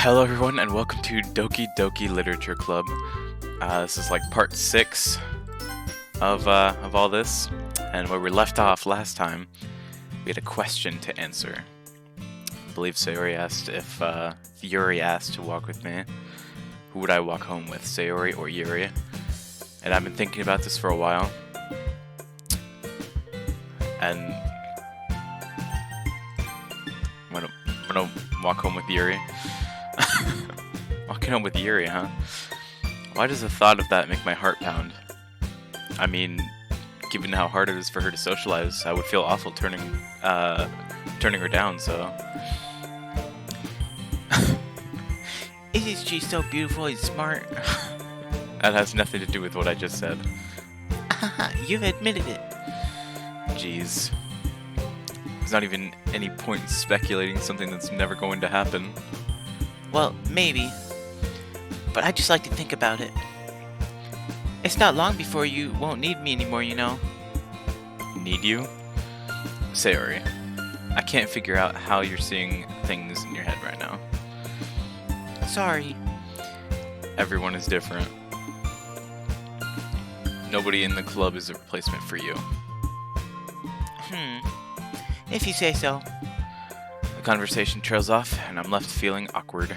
Hello everyone and welcome to Doki Doki Literature Club. This is like part 6 of all this, and where we left off last time, we had a question to answer. I believe Sayori asked if Yuri asked to walk with me. Who would I walk home with, Sayori or Yuri? And I've been thinking about this for a while. And I'm gonna walk home with Yuri. Walking home with Yuri, huh? Why does the thought of that make my heart pound? I mean, given how hard it is for her to socialize, I would feel awful turning her down, so... Isn't she so beautiful and smart? That has nothing to do with what I just said. You've admitted it. Jeez. There's not even any point in speculating something that's never going to happen. Well, maybe. But I just like to think about it. It's not long before you won't need me anymore, you know. Need you? Sayori, I can't figure out how you're seeing things in your head right now. Sorry. Everyone is different. Nobody in the club is a replacement for you. If you say so. The conversation trails off, and I'm left feeling awkward.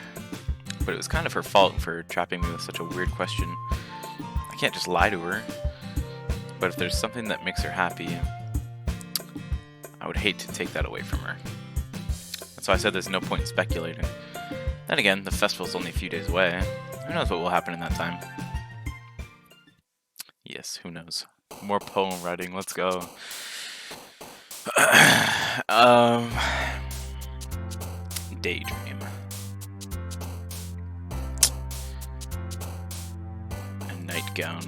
But it was kind of her fault for trapping me with such a weird question. I can't just lie to her. But if there's something that makes her happy, I would hate to take that away from her. And so I said there's no point in speculating. Then again, the festival's only a few days away. Who knows what will happen in that time? Yes, who knows? More poem writing, let's go. Daydream. A nightgown.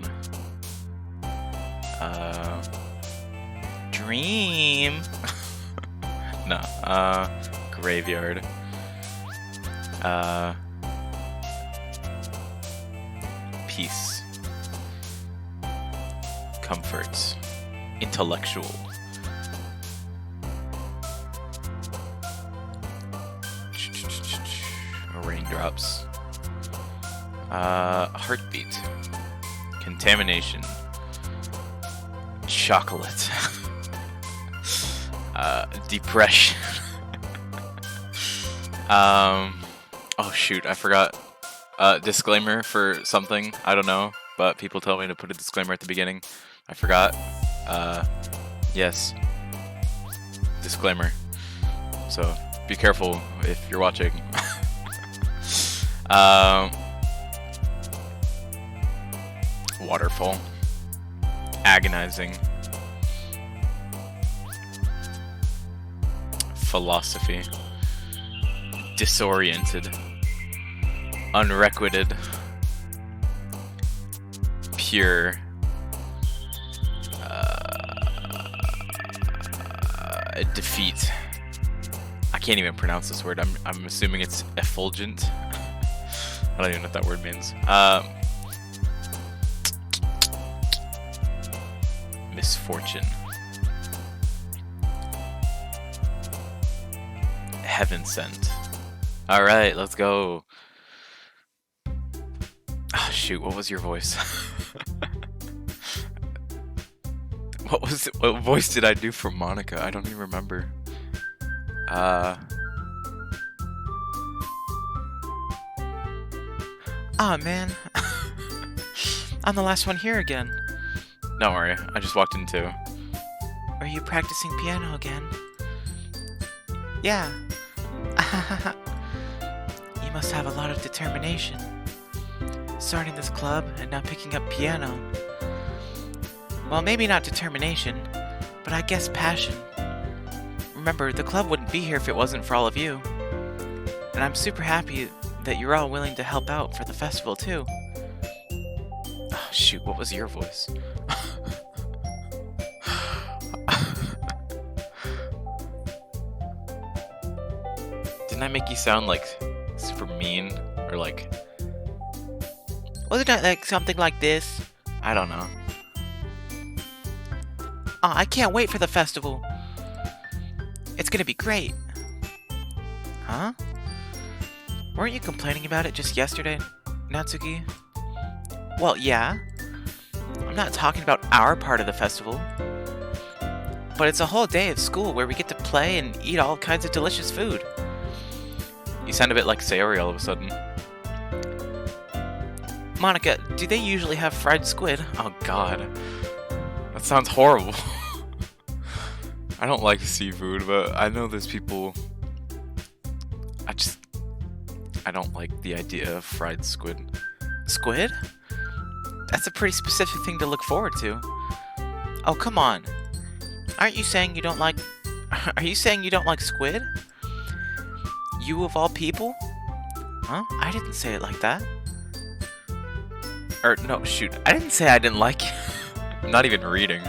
Dream. No, graveyard. Peace. Comforts. Intellectual. Raindrops. Heartbeat. Contamination. Chocolate. Depression. Oh shoot, I forgot. Disclaimer for something, I don't know, but people tell me to put a disclaimer at the beginning. I forgot. Yes. Disclaimer. So, be careful if you're watching. Waterfall. Agonizing. Philosophy. Disoriented. Unrequited. Pure. Defeat. I can't even pronounce this word. I'm assuming it's effulgent. I don't even know what that word means. Misfortune. Heaven sent. Alright, let's go. Oh, shoot, what was your voice? What voice did I do for Monica? I don't even remember. Aw, man. I'm the last one here again. Don't worry, I just walked in too. Are you practicing piano again? Yeah. You must have a lot of determination. Starting this club and now picking up piano. Well, maybe not determination, but I guess passion. Remember, the club wouldn't be here if it wasn't for all of you. And I'm super happy that you're all willing to help out for the festival too. Oh, shoot, what was your voice? Didn't I make you sound like super mean? Or like... Wasn't it like something like this? I don't know. Aw, I can't wait for the festival. It's gonna be great. Huh? Weren't you complaining about it just yesterday, Natsuki? Well, yeah. I'm not talking about our part of the festival. But it's a whole day of school where we get to play and eat all kinds of delicious food. You sound a bit like Sayori all of a sudden. Monica, do they usually have fried squid? Oh god. That sounds horrible. I don't like seafood, but I know there's people... I don't like the idea of fried squid. Squid? That's a pretty specific thing to look forward to. Oh, come on. Aren't you saying you don't like... Are you saying you don't like squid? You of all people? Huh? I didn't say it like that. Or, no, shoot. I didn't say I didn't like it. I'm not even reading.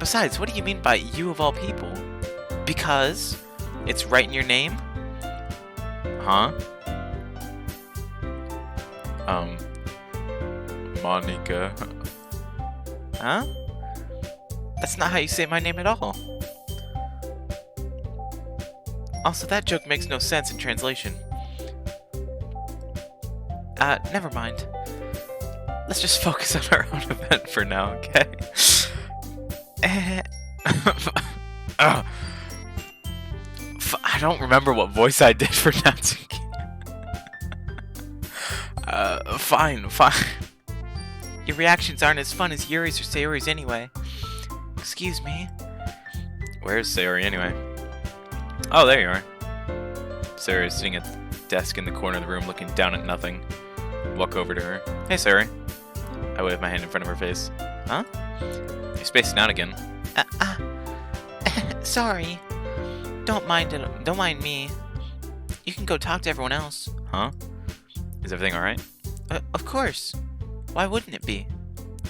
Besides, what do you mean by you of all people? Because it's right in your name? Huh? Monica. Huh? That's not how you say my name at all. Also, that joke makes no sense in translation. Never mind. Let's just focus on our own event for now, okay? I don't remember what voice I did for Natsuki. Fine. Your reactions aren't as fun as Yuri's or Sayori's anyway. Excuse me. Where's Sayori anyway? Oh, there you are. Sayori is sitting at the desk in the corner of the room looking down at nothing. Walk over to her. Hey, Sayori. I wave my hand in front of her face. Huh? You're spacing out again. Sorry. Don't mind me. You can go talk to everyone else. Huh? Is everything alright? Of course. Why wouldn't it be?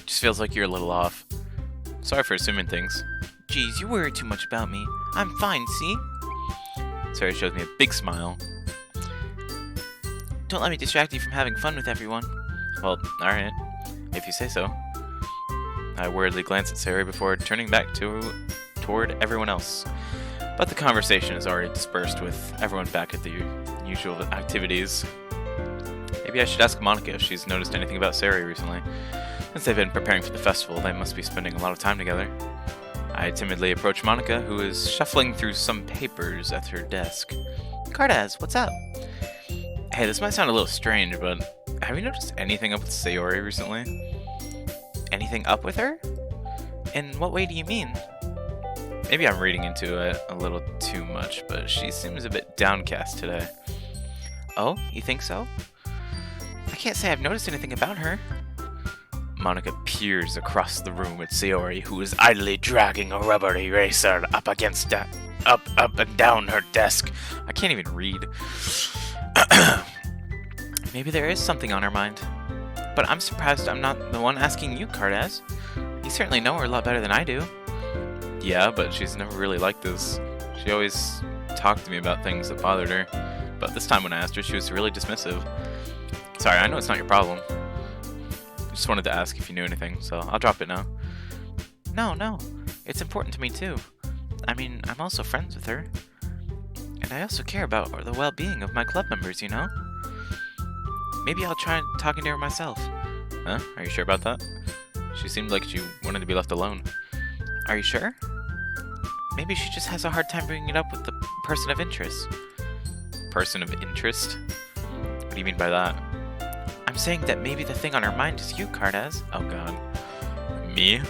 Just feels like you're a little off. Sorry for assuming things. Geez, you worry too much about me. I'm fine, see? Sayori shows me a big smile. Don't let me distract you from having fun with everyone. Well, alright. If you say so. I worriedly glance at Sayori before turning back toward everyone else. But the conversation is already dispersed with everyone back at the usual activities. Maybe I should ask Monica if she's noticed anything about Sayori recently. Since they've been preparing for the festival, they must be spending a lot of time together. I timidly approach Monica, who is shuffling through some papers at her desk. Cardaz, what's up? Hey, this might sound a little strange, but have you noticed anything up with Sayori recently? Anything up with her? In what way do you mean? Maybe I'm reading into it a little too much, but she seems a bit downcast today. Oh, you think so? I can't say I've noticed anything about her. Monica peers across the room at Sayori, who is idly dragging a rubber eraser up and down her desk. I can't even read. Maybe there is something on her mind. But I'm surprised I'm not the one asking you, Cardaz. You certainly know her a lot better than I do. Yeah, but she's never really like this. She always talked to me about things that bothered her. But this time when I asked her, she was really dismissive. Sorry, I know it's not your problem. Just wanted to ask if you knew anything, so I'll drop it now. No. It's important to me too. I mean, I'm also friends with her. And I also care about the well-being of my club members, you know? Maybe I'll try talking to her myself. Huh? Are you sure about that? She seemed like she wanted to be left alone. Are you sure? Maybe she just has a hard time bringing it up with the person of interest. Person of interest? What do you mean by that? I'm saying that maybe the thing on her mind is you, Cardaz. Oh god. Me?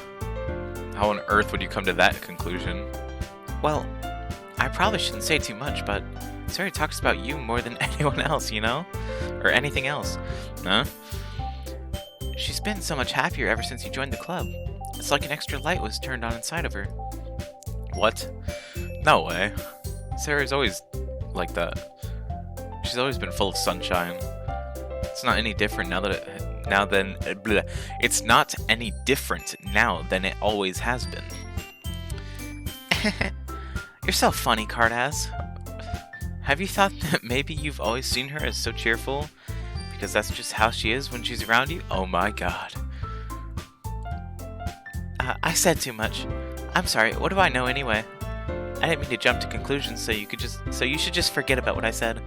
How on earth would you come to that conclusion? Well, I probably shouldn't say too much, but Sayori talks about you more than anyone else, you know? Or anything else. Huh? She's been so much happier ever since you joined the club. It's like an extra light was turned on inside of her. What? No way. Sayori's always like that. She's always been full of sunshine. It's not any different It's not any different now than it always has been. You're so funny, Cardaz. Have you thought that maybe you've always seen her as so cheerful? Because that's just how she is when she's around you? Oh my god. I said too much. I'm sorry, what do I know anyway? I didn't mean to jump to conclusions, so you should just forget about what I said.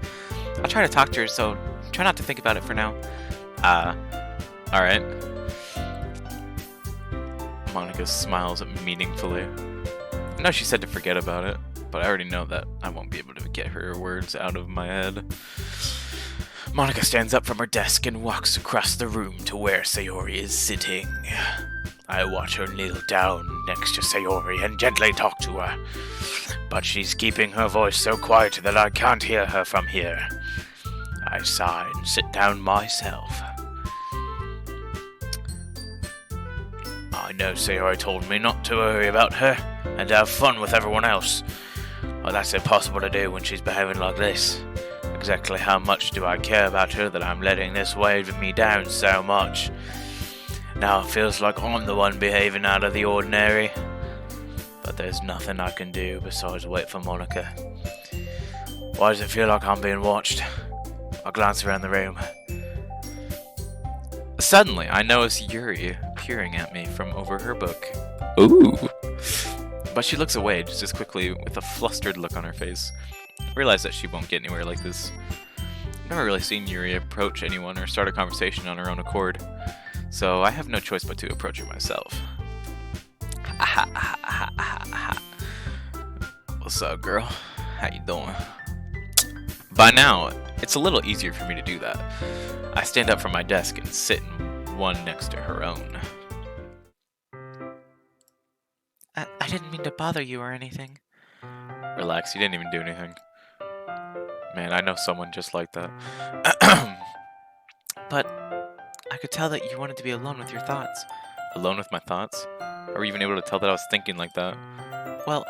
I'll try to talk to her, so try not to think about it for now. Alright. Monica smiles meaningfully. I know she said to forget about it, but I already know that I won't be able to get her words out of my head. Monica stands up from her desk and walks across the room to where Sayori is sitting. I watch her kneel down next to Sayori and gently talk to her, but she's keeping her voice so quiet that I can't hear her from here. I sigh and sit down myself. I know Sayori told me not to worry about her and have fun with everyone else, but that's impossible to do when she's behaving like this. Exactly how much do I care about her that I'm letting this weigh me down so much? Now it feels like I'm the one behaving out of the ordinary. But there's nothing I can do besides wait for Monica. Why does it feel like I'm being watched? I glance around the room. Suddenly, I notice Yuri peering at me from over her book. Ooh! But she looks away just as quickly with a flustered look on her face. I realize that she won't get anywhere like this. I've never really seen Yuri approach anyone or start a conversation on her own accord, so I have no choice but to approach her myself. What's up, girl? How you doing? By now, it's a little easier for me to do that. I stand up from my desk and sit in one next to her own. I didn't mean to bother you or anything. Relax, you didn't even do anything. Man, I know someone just like that. But I could tell that you wanted to be alone with your thoughts. Alone with my thoughts? Are we even able to tell that I was thinking like that? Well,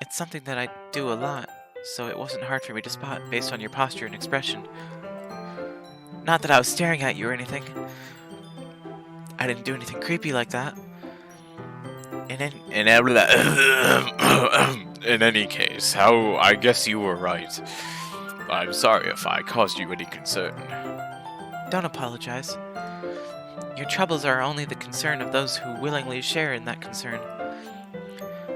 it's something that I do a lot, so it wasn't hard for me to spot based on your posture and expression. Not that I was staring at you or anything. I didn't do anything creepy like that. In any case, I guess you were right. I'm sorry if I caused you any concern. Don't apologize. Your troubles are only the concern of those who willingly share in that concern.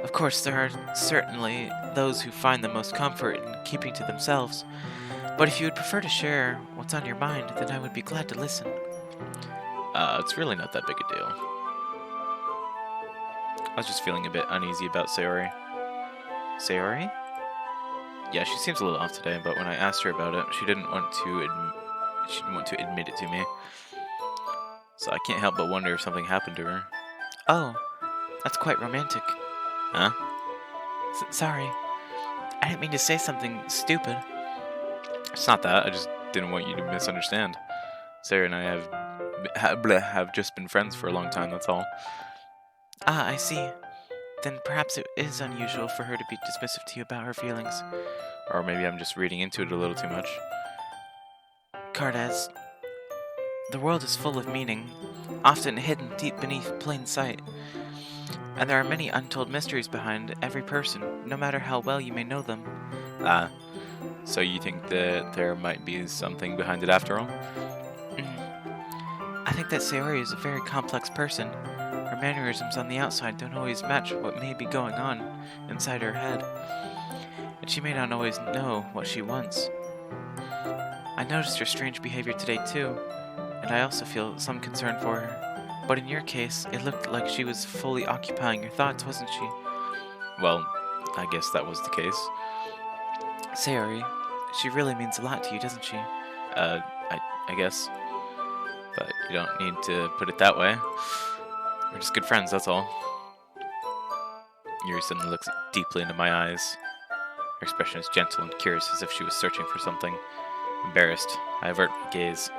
Of course, there are certainly those who find the most comfort in keeping to themselves, but if you would prefer to share what's on your mind, then I would be glad to listen. It's really not that big a deal. I was just feeling a bit uneasy about Sayori. Sayori? Yeah, she seems a little off today, but when I asked her about it, she didn't want to admit it to me. So I can't help but wonder if something happened to her. Oh, that's quite romantic. Huh? Sorry. I didn't mean to say something stupid. It's not that. I just didn't want you to misunderstand. Sarah and I have just been friends for a long time, that's all. Ah, I see. Then perhaps it is unusual for her to be dismissive to you about her feelings. Or maybe I'm just reading into it a little too much. Cardes, the world is full of meaning, often hidden deep beneath plain sight. And there are many untold mysteries behind every person, no matter how well you may know them. So you think that there might be something behind it after all? I think that Sayori is a very complex person. Her mannerisms on the outside don't always match what may be going on inside her head. And she may not always know what she wants. I noticed her strange behavior today too, and I also feel some concern for her. But in your case, it looked like she was fully occupying your thoughts, wasn't she? Well, I guess that was the case. Sayori, she really means a lot to you, doesn't she? I guess. But you don't need to put it that way. We're just good friends, that's all. Yuri suddenly looks deeply into my eyes. Her expression is gentle and curious, as if she was searching for something. Embarrassed, I avert my gaze.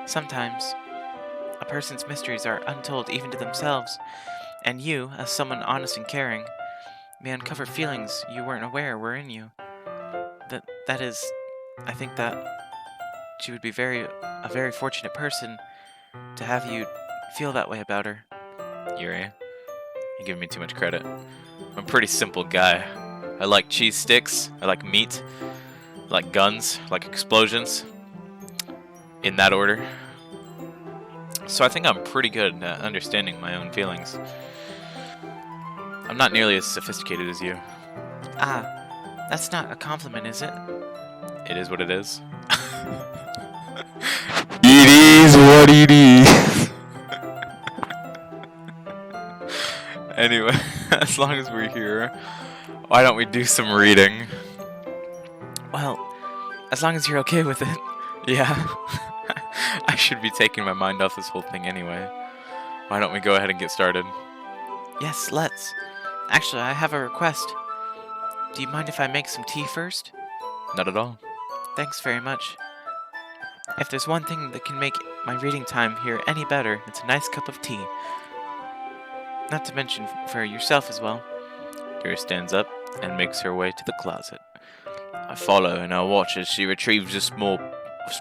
Sometimes, a person's mysteries are untold even to themselves, and you, as someone honest and caring, may uncover feelings you weren't aware were in you. That is, I think that she would be a very fortunate person to have you feel that way about her. Yuri, you're giving me too much credit. I'm a pretty simple guy. I like cheese sticks, I like meat, I like guns, I like explosions. In that order. So I think I'm pretty good at understanding my own feelings. I'm not nearly as sophisticated as you. Ah, that's not a compliment, is it? It is what it is. It is what it is. Anyway, as long as we're here, why don't we do some reading? Well, as long as you're okay with it. Yeah. I should be taking my mind off this whole thing anyway. Why don't we go ahead and get started? Yes, let's. Actually, I have a request. Do you mind if I make some tea first? Not at all. Thanks very much. If there's one thing that can make my reading time here any better, it's a nice cup of tea. Not to mention for yourself as well. Yuri stands up and makes her way to the closet. I follow and I watch as she retrieves a small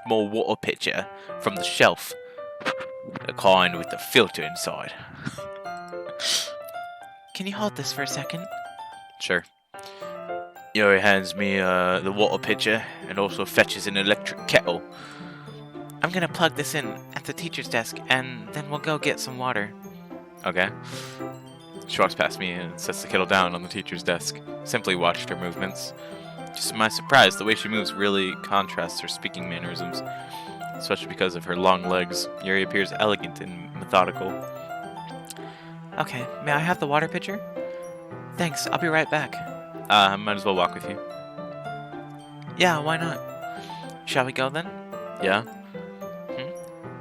water pitcher from the shelf. The kind with the filter inside. Can you hold this for a second? Sure. Yuri hands me the water pitcher and also fetches an electric kettle. I'm gonna plug this in at the teacher's desk, and then we'll go get some water. Okay. She walks past me and sets the kettle down on the teacher's desk. Simply watched her movements. Just to my surprise, the way she moves really contrasts her speaking mannerisms. Especially because of her long legs. Yuri appears elegant and methodical. Okay, may I have the water pitcher? Thanks, I'll be right back. Might as well walk with you. Yeah, why not? Shall we go then? Yeah?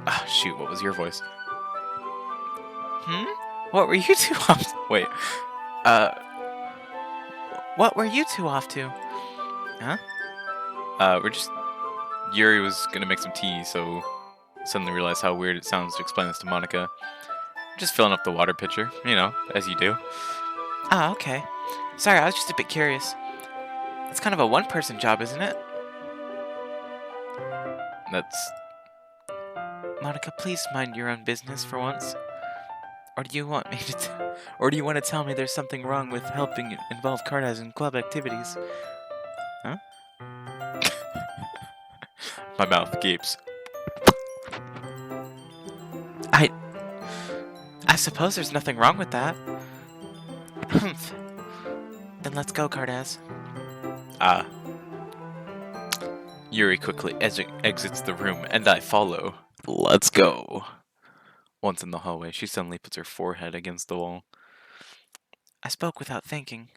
Ah, shoot, what was your voice? What were you two off to? Wait, What were you two off to? we're just... Yuri was gonna make some tea, so suddenly realized how weird it sounds to explain this to Monica. Just filling up the water pitcher, you know, as you do. Ah, okay. Sorry, I was just a bit curious. It's kind of a one-person job, isn't it? That's... Monica, please mind your own business for once. Or do you want me to or do you want to tell me there's something wrong with helping involve Cardas in club activities? Huh? My mouth gapes. I suppose there's nothing wrong with that. Humph. Then let's go, Cardas. Yuri quickly exits the room, and I follow. Let's go. Once in the hallway, she suddenly puts her forehead against the wall. I spoke without thinking.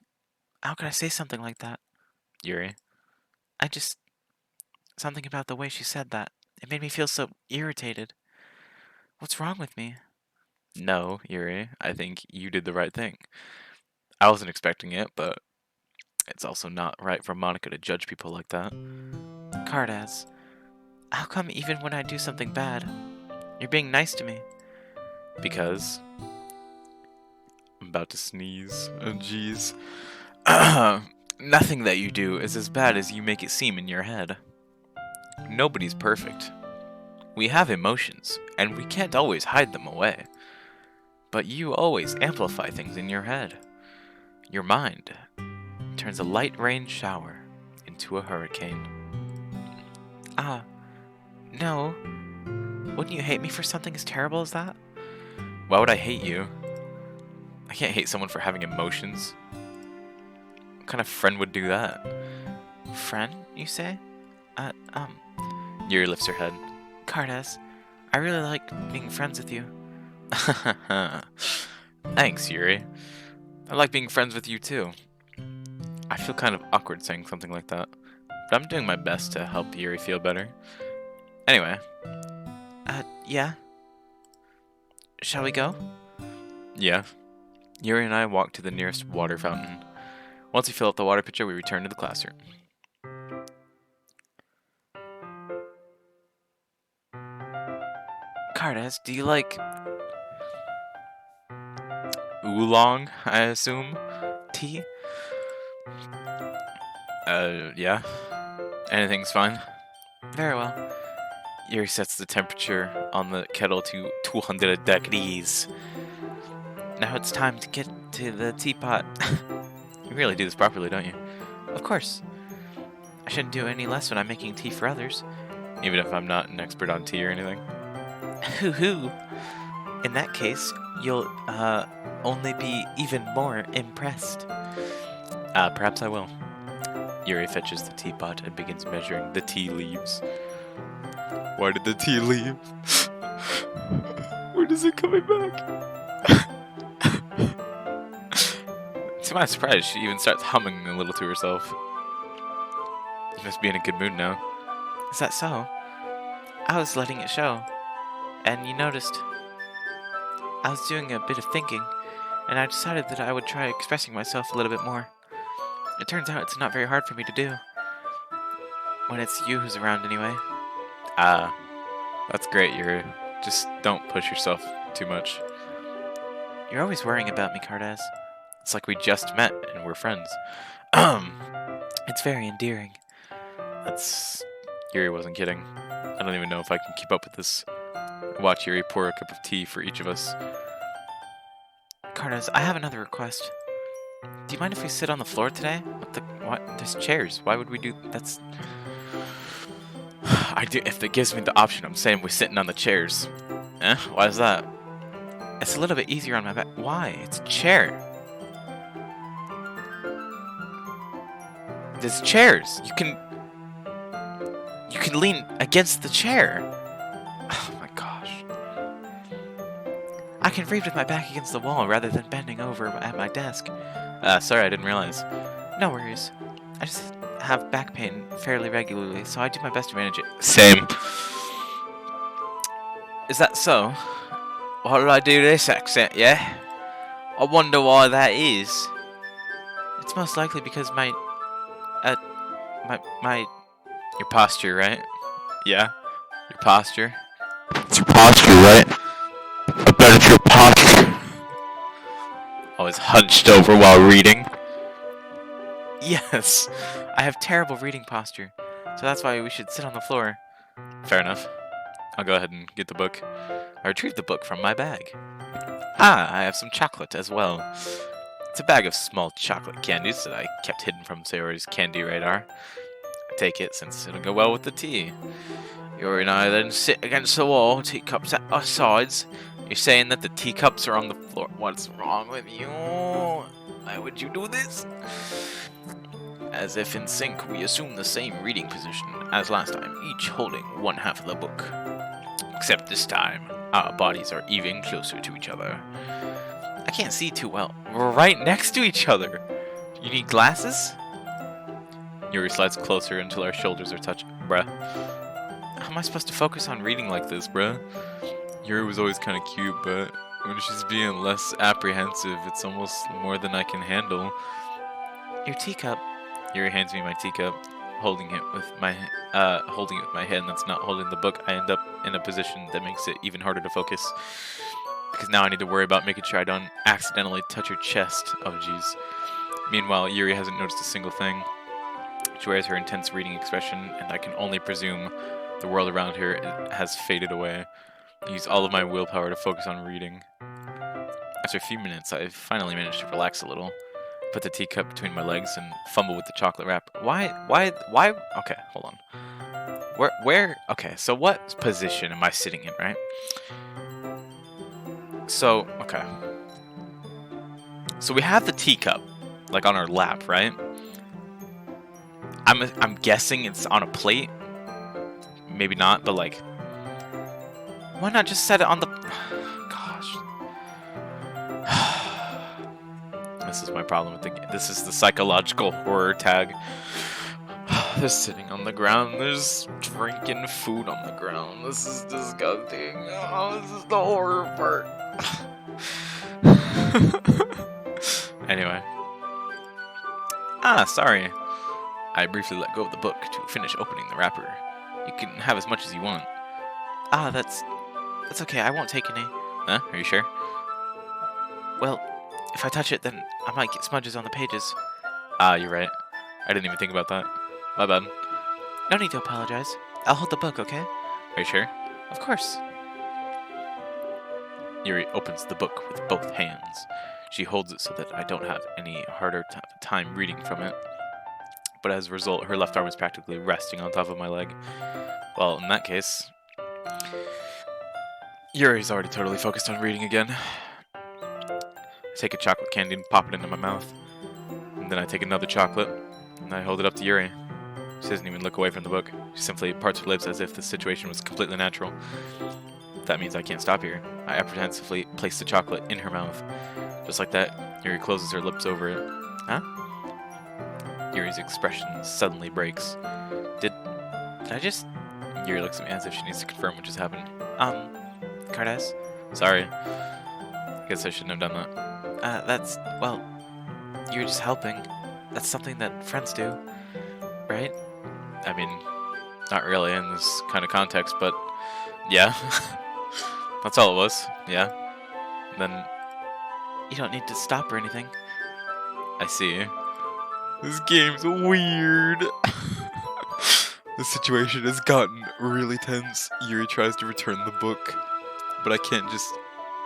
How could I say something like that? Yuri? Something about the way she said that. It made me feel so irritated. What's wrong with me? No, Yuri. I think you did the right thing. I wasn't expecting it, but it's also not right for Monica to judge people like that. Cardas, how come even when I do something bad, you're being nice to me? Because... I'm about to sneeze. Oh, jeez. Nothing that you do is as bad as you make it seem in your head. Nobody's perfect. We have emotions, and we can't always hide them away. But you always amplify things in your head. Your mind turns a light rain shower into a hurricane. No. Wouldn't you hate me for something as terrible as that? Why would I hate you? I can't hate someone for having emotions. What kind of friend would do that? Friend, you say? Yuri lifts her head. Cardas, I really like being friends with you. Thanks, Yuri. I like being friends with you too. I feel kind of awkward saying something like that, but I'm doing my best to help Yuri feel better. Anyway. Yeah? Shall we go? Yeah. Yuri and I walk to the nearest water fountain. Once we fill up the water pitcher, we return to the classroom. Cardas, do you like Oolong, I assume? tea? Yeah. Anything's fine. Very well. Yuri sets the temperature on the kettle to 200 degrees. Now it's time to get to the teapot. You really do this properly, don't you? Of course. I shouldn't do any less when I'm making tea for others. Even if I'm not an expert on tea or anything? Hoo-hoo. In that case, you'll, only be even more impressed. Perhaps I will. Yuri fetches the teapot and begins measuring the tea leaves. Why did the tea leave? When is it coming back? To my surprise, she even starts humming a little to herself. She must be in a good mood now. Is that so? I was letting it show. And you noticed. I was doing a bit of thinking, and I decided that I would try expressing myself a little bit more. It turns out it's not very hard for me to do. When it's you who's around, anyway. Ah, that's great, Yuri. Just don't push yourself too much. You're always worrying about me, Cardes. It's like we just met and we're friends. It's very endearing. Yuri wasn't kidding. I don't even know if I can keep up with this. Watch Yuri pour a cup of tea for each of us. Cardes, I have another request. Do you mind if we sit on the floor today? What? There's chairs. Why would we do... That's... I do. If it gives me the option, I'm saying we're sitting on the chairs. Eh? Why is that? It's a little bit easier on my back. Why? It's a chair. There's chairs. You can lean against the chair. Oh my gosh. I can read with my back against the wall rather than bending over at my desk. Sorry, I didn't realize. No worries. I just have back pain fairly regularly, so I do my best to manage it. Same. Is that so? Why did I do this accent, yeah? I wonder why that is. It's most likely because my Your posture, right? Yeah? Your posture. It's your posture, right? I bet it's your posture. Always hunched over while reading. Yes, I have terrible reading posture, so that's why we should sit on the floor. Fair enough. I'll go ahead and get the book. I retrieved the book from my bag. Ah, I have some chocolate as well. It's a bag of small chocolate candies that I kept hidden from Sayori's candy radar. I take it since it'll go well with the tea. Yuri and I then sit against the wall, teacups at our sides. You're saying that the teacups are on the floor. What's wrong with you? Why would you do this? As if in sync, we assume the same reading position as last time, each holding one half of the book. Except this time, our bodies are even closer to each other. I can't see too well. We're right next to each other. You need glasses? Yuri slides closer until our shoulders are touching. Bruh. How am I supposed to focus on reading like this, bruh? Yuri was always kind of cute, but when she's being less apprehensive, it's almost more than I can handle. Your teacup. Yuri hands me my teacup, holding it with my hand that's not holding the book. I end up in a position that makes it even harder to focus, because now I need to worry about making sure I don't accidentally touch her chest. Oh jeez. Meanwhile, Yuri hasn't noticed a single thing. She wears her intense reading expression, and I can only presume the world around her has faded away. I use all of my willpower to focus on reading. After a few minutes, I finally managed to relax a little. Put the teacup between my legs and fumble with the chocolate wrap. Why? Okay, hold on. Where? Okay, so what position am I sitting in, right? So, okay. So we have the teacup, like on our lap, right? I'm guessing it's on a plate. Maybe not, but like, Why not just set it on the... gosh. This is my problem with the game. This is the psychological horror tag. They're sitting on the ground. There's drinking food on the ground. This is disgusting. Oh, this is the horror part. Anyway. Sorry. I briefly let go of the book to finish opening the wrapper. You can have as much as you want. That's okay. I won't take any. Huh? Are you sure? Well, if I touch it, then I might get smudges on the pages. You're right. I didn't even think about that. My bad. No need to apologize. I'll hold the book, okay? Are you sure? Of course. Yuri opens the book with both hands. She holds it so that I don't have any harder time reading from it. But as a result, her left arm is practically resting on top of my leg. Well, in that case, Yuri's already totally focused on reading again. I take a chocolate candy and pop it into my mouth. And then I take another chocolate, and I hold it up to Yuri. She doesn't even look away from the book. She simply parts her lips as if the situation was completely natural. That means I can't stop here. I apprehensively place the chocolate in her mouth. Just like that, Yuri closes her lips over it. Huh? Yuri's expression suddenly breaks. Did I just... Yuri looks at me as if she needs to confirm what just happened. Cardes? Sorry. I guess I shouldn't have done that. Well, you were just helping. That's something that friends do, right? I mean, not really in this kind of context, but yeah. That's all it was. Yeah. Then You don't need to stop or anything. I see. This game's weird. The situation has gotten really tense. Yuri tries to return the book, but I can't just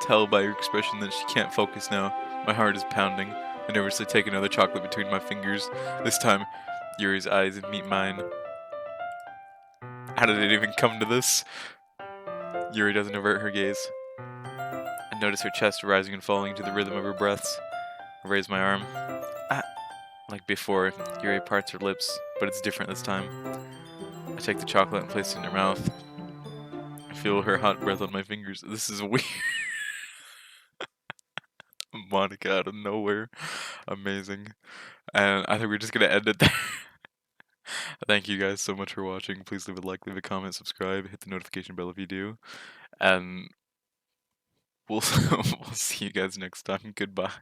tell by her expression that she can't focus now. My heart is pounding. I nervously take another chocolate between my fingers. This time, Yuri's eyes meet mine. How did it even come to this? Yuri doesn't avert her gaze. I notice her chest rising and falling to the rhythm of her breaths. I raise my arm. Like before, Yuri parts her lips, but it's different this time. I take the chocolate and place it in her mouth. I feel her hot breath on my fingers. This is weird. Monica out of nowhere. Amazing. And I think we're just going to end it there. Thank you guys so much for watching. Please leave a like, leave a comment, subscribe, hit the notification bell if you do. And we'll see you guys next time. Goodbye.